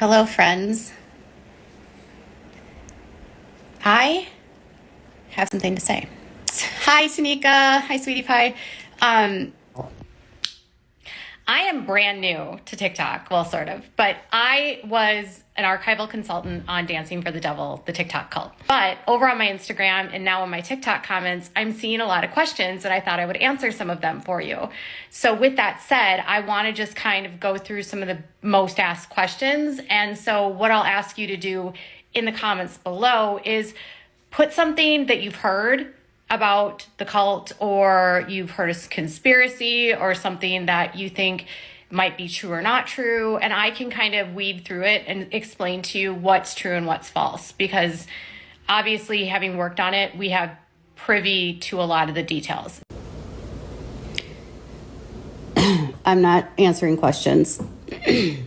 Hello, friends. I have something to say. Hi, Tanika. Hi, Sweetie Pie. I am brand new to TikTok, well, sort of, but I was an archival consultant on Dancing for the Devil, the TikTok cult. But over on my Instagram and now in my TikTok comments, I'm seeing a lot of questions and I thought I would answer some of them for you. So with that said, I want to just kind of go through some of the most asked questions. And so what I'll ask you to do in the comments below is put something that you've heard about the cult, or you've heard a conspiracy, or something that you think might be true or not true, and I can kind of weed through it and explain to you what's true and what's false, because obviously, having worked on it, we have privy to a lot of the details. I'm not answering questions. You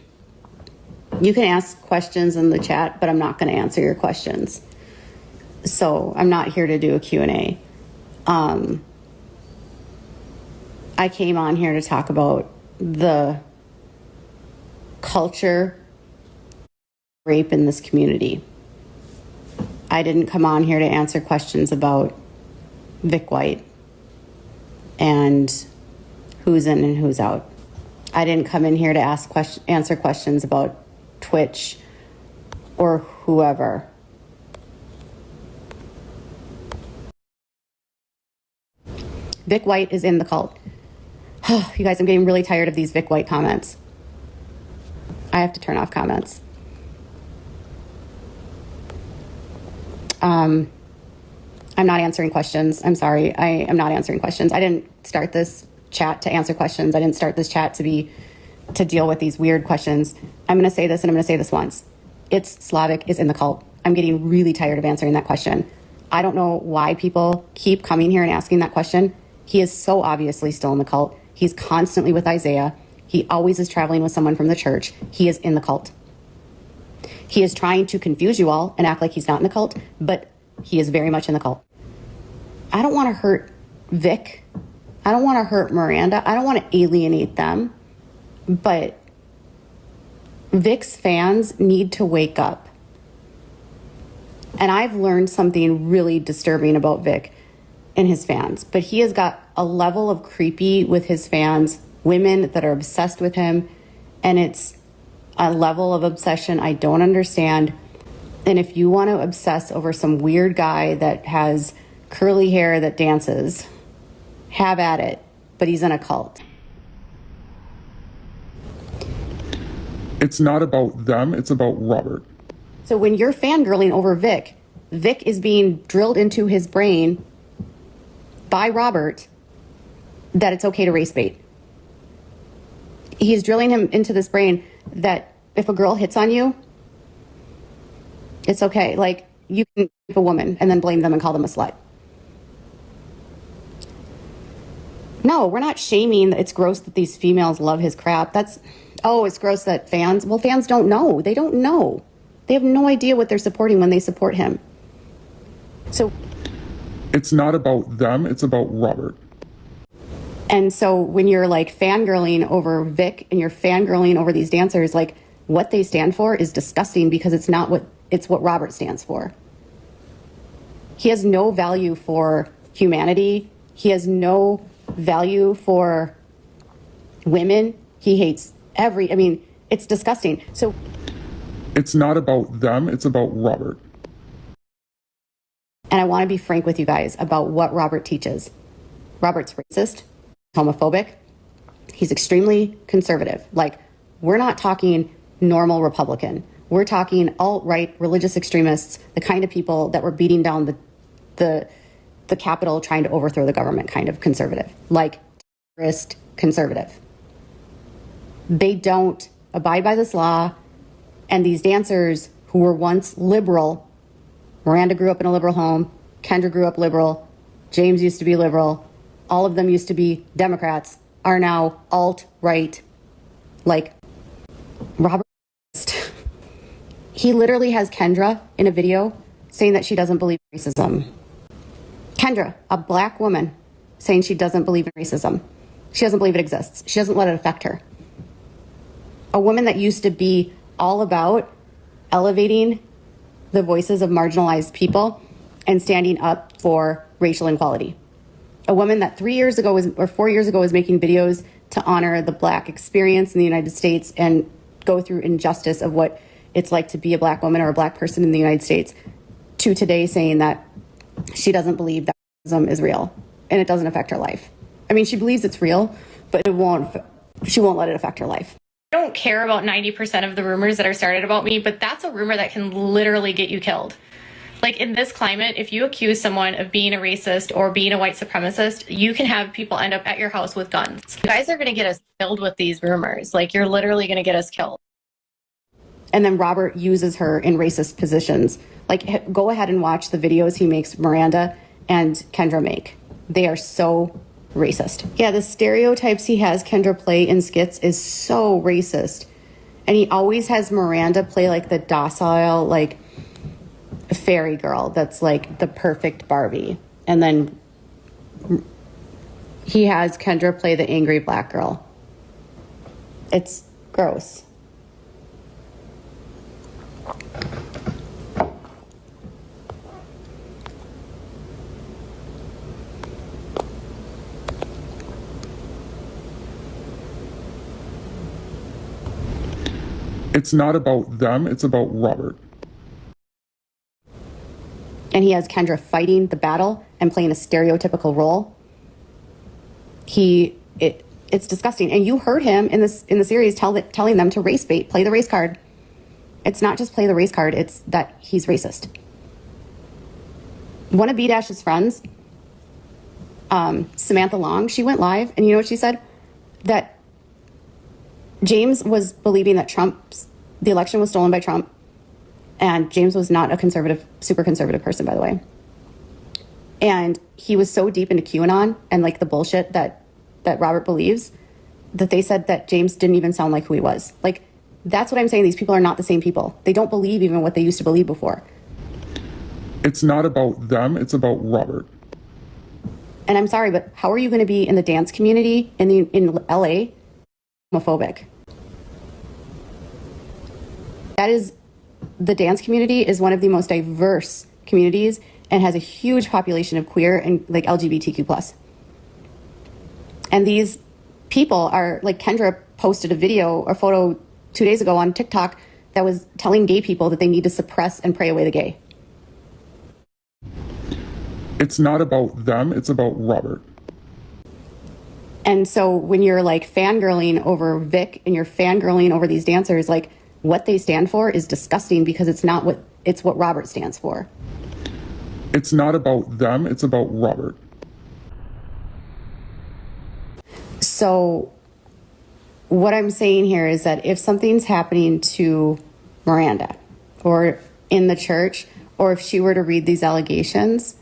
can ask questions in the chat, but I'm not going to answer your questions. So I'm not here to do a Q&A. I came on here to talk about the culture rape in this community. I didn't come on here to answer questions about Vic White and who's in and who's out. I didn't come in here to answer questions about Twitch or whoever. Vic White is in the cult. Oh, you guys, I'm getting really tired of these Vic White comments. I have to turn off comments. I'm not answering questions. I'm sorry. I am not answering questions. I didn't start this chat to answer questions. I didn't start this chat to deal with these weird questions. I'm going to say this, and I'm going to say this once. It's Slavic is in the cult. I'm getting really tired of answering that question. I don't know why people keep coming here and asking that question. He is so obviously still in the cult. He's constantly with Isaiah. He always is traveling with someone from the church. He is in the cult. He is trying to confuse you all and act like he's not in the cult, but he is very much in the cult. I don't want to hurt Vic. I don't want to hurt Miranda. I don't want to alienate them, but Vic's fans need to wake up. And I've learned something really disturbing about Vic and his fans, but he has got a level of creepy with his fans, women that are obsessed with him, and it's a level of obsession I don't understand. And if you want to obsess over some weird guy that has curly hair that dances, have at it, but he's in a cult. It's not about them, it's about Robert. So when you're fangirling over Vic, Vic is being drilled into his brain by Robert that it's okay to race bait. He's drilling him into this brain that if a girl hits on you, it's okay. Like, you can rape a woman and then blame them and call them a slut. No, we're not shaming that it's gross that these females love his crap. It's gross that fans don't know. They don't know. They have no idea what they're supporting when they support him. So it's not about them, it's about Robert. And so when you're like fangirling over Vic and you're fangirling over these dancers, like, what they stand for is disgusting, because it's what Robert stands for. He has no value for humanity. He has no value for women. He hates it's disgusting. So it's not about them, it's about Robert. And I want to be frank with you guys about what Robert teaches. Robert's racist, homophobic. He's extremely conservative. Like, we're not talking normal Republican. We're talking alt-right religious extremists, the kind of people that were beating down the Capitol trying to overthrow the government kind of conservative. Like, terrorist conservative. They don't abide by this law. And these dancers who were once liberal, Miranda grew up in a liberal home, Kendra grew up liberal, James used to be liberal, all of them used to be Democrats, are now alt-right. Like, Robert, he literally has Kendra in a video saying that she doesn't believe in racism. Kendra, a black woman, saying she doesn't believe in racism. She doesn't believe it exists. She doesn't let it affect her. A woman that used to be all about elevating the voices of marginalized people and standing up for racial equality. A woman that 4 years ago was making videos to honor the Black experience in the United States and go through injustice of what it's like to be a Black woman or a Black person in the United States, to today saying that she doesn't believe that racism is real and it doesn't affect her life. I mean, she believes it's real, but she won't let it affect her life. I don't care about 90% of the rumors that are started about me, but that's a rumor that can literally get you killed. Like, in this climate, if you accuse someone of being a racist or being a white supremacist, you can have people end up at your house with guns. You guys are going to get us killed with these rumors. Like, you're literally going to get us killed. And then Robert uses her in racist positions. Like, go ahead and watch the videos he makes Miranda and Kendra make. They are so racist. Yeah, the stereotypes he has Kendra play in skits is so racist. And he always has Miranda play like the docile, like, fairy girl that's like the perfect Barbie. And then he has Kendra play the angry Black girl. It's gross. It's not about them, it's about Robert. And he has Kendra fighting the battle and playing a stereotypical role. It's disgusting. And you heard him in the series telling them to race bait, play the race card. It's not just play the race card, it's that he's racist. One of B-Dash's friends, Samantha Long, she went live, and you know what she said? That James was believing that the election was stolen by Trump. And James was not a super conservative person, by the way. And he was so deep into QAnon and like the bullshit that Robert believes, that they said that James didn't even sound like who he was. Like, that's what I'm saying. These people are not the same people. They don't believe even what they used to believe before. It's not about them, it's about Robert. And I'm sorry, but how are you going to be in the dance community in LA homophobic? The dance community is one of the most diverse communities and has a huge population of queer and like LGBTQ+. And these people are like, Kendra posted a video or photo 2 days ago on TikTok that was telling gay people that they need to suppress and pray away the gay. It's not about them, it's about Robert. And so when you're like fangirling over Vic and you're fangirling over these dancers, like, what they stand for is disgusting, because it's what Robert stands for. It's not about them, it's about Robert. So what I'm saying here is that if something's happening to Miranda or in the church, or if she were to read these allegations,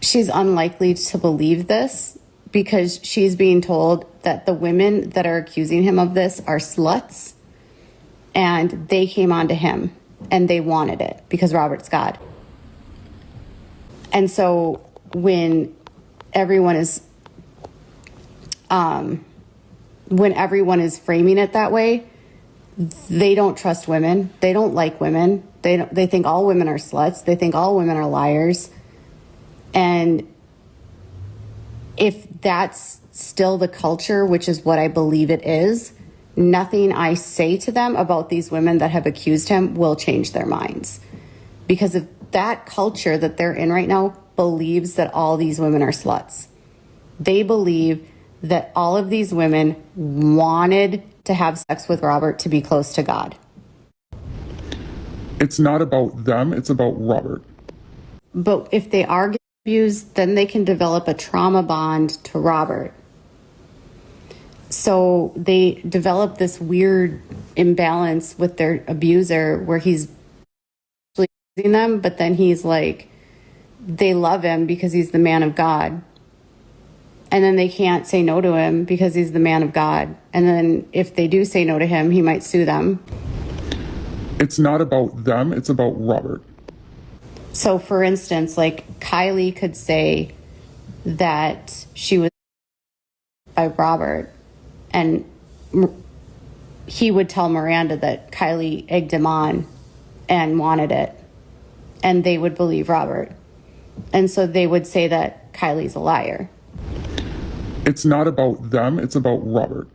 she's unlikely to believe this, because she's being told that the women that are accusing him of this are sluts. And they came on to him and they wanted it because Robert's God. And so when everyone is framing it that way, they don't trust women. They don't like women. They think all women are sluts. They think all women are liars. And if that's still the culture, which is what I believe it is, nothing I say to them about these women that have accused him will change their minds. Because if that culture that they're in right now believes that all these women are sluts, they believe that all of these women wanted to have sex with Robert to be close to God. It's not about them, it's about Robert. But if they are getting abused, then they can develop a trauma bond to Robert. So they develop this weird imbalance with their abuser where he's abusing them, but then he's like, they love him because he's the man of God. And then they can't say no to him because he's the man of God. And then if they do say no to him, he might sue them. It's not about them, it's about Robert. So for instance, like Kylie could say that she was by Robert, and he would tell Miranda that Kylie egged him on and wanted it, and they would believe Robert. And so they would say that Kylie's a liar. It's not about them, it's about Robert.